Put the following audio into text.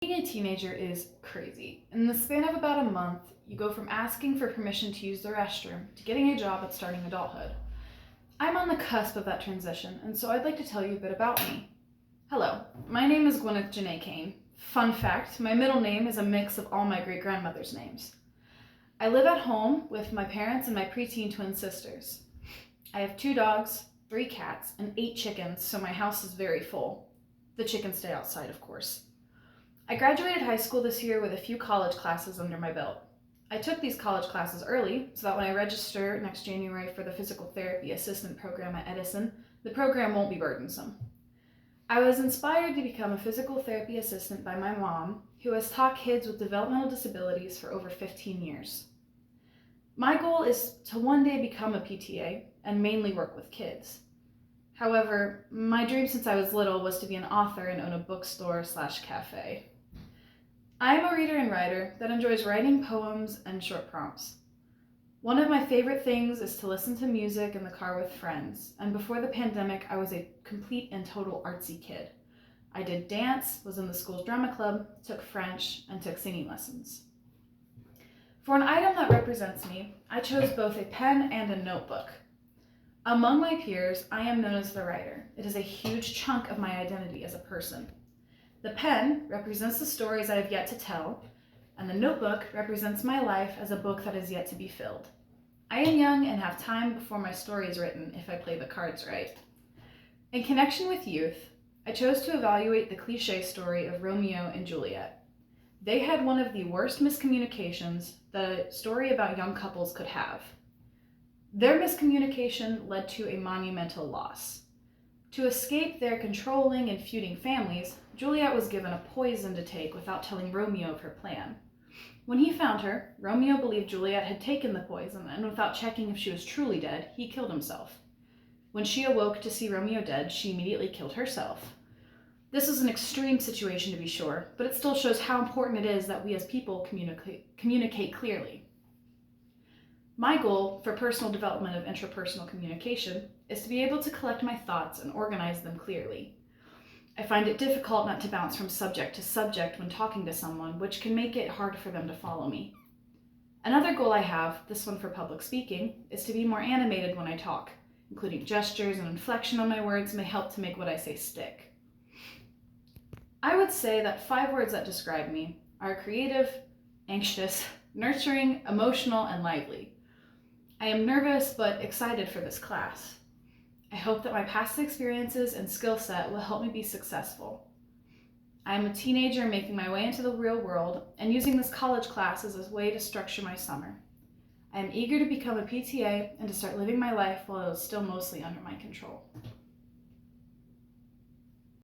Being a teenager is crazy. In the span of about a month, you go from asking for permission to use the restroom to getting a job at starting adulthood. I'm on the cusp of that transition, and so I'd like to tell you a bit about me. Hello, my name is Gwyneth Janae Kane. Fun fact, my middle name is a mix of all my great-grandmother's names. I live at home with my parents and my preteen twin sisters. I have 2 dogs, 3 cats, and 8 chickens, so my house is very full. The chickens stay outside, of course. I graduated high school this year with a few college classes under my belt. I took these college classes early so that when I register next January for the physical therapy assistant program at Edison, the program won't be burdensome. I was inspired to become a physical therapy assistant by my mom, who has taught kids with developmental disabilities for over 15 years. My goal is to one day become a PTA and mainly work with kids. However, my dream since I was little was to be an author and own a bookstore/cafe. I am a reader and writer that enjoys writing poems and short prompts. One of my favorite things is to listen to music in the car with friends, and before the pandemic, I was a complete and total artsy kid. I did dance, was in the school's drama club, took French, and took singing lessons. For an item that represents me, I chose both a pen and a notebook. Among my peers, I am known as the writer. It is a huge chunk of my identity as a person. The pen represents the stories I have yet to tell, and the notebook represents my life as a book that is yet to be filled. I am young and have time before my story is written if I play the cards right. In connection with youth, I chose to evaluate the cliché story of Romeo and Juliet. They had one of the worst miscommunications that a story about young couples could have. Their miscommunication led to a monumental loss. To escape their controlling and feuding families, Juliet was given a poison to take without telling Romeo of her plan. When he found her, Romeo believed Juliet had taken the poison, and without checking if she was truly dead, he killed himself. When she awoke to see Romeo dead, she immediately killed herself. This is an extreme situation to be sure, but it still shows how important it is that we as people communicate clearly. My goal for personal development of interpersonal communication is to be able to collect my thoughts and organize them clearly. I find it difficult not to bounce from subject to subject when talking to someone, which can make it hard for them to follow me. Another goal I have, this one for public speaking, is to be more animated when I talk, including gestures and inflection on my words may help to make what I say stick. I would say that 5 words that describe me are creative, anxious, nurturing, emotional, and lively. I am nervous but excited for this class. I hope that my past experiences and skill set will help me be successful. I am a teenager making my way into the real world and using this college class as a way to structure my summer. I am eager to become a PTA and to start living my life while it is still mostly under my control.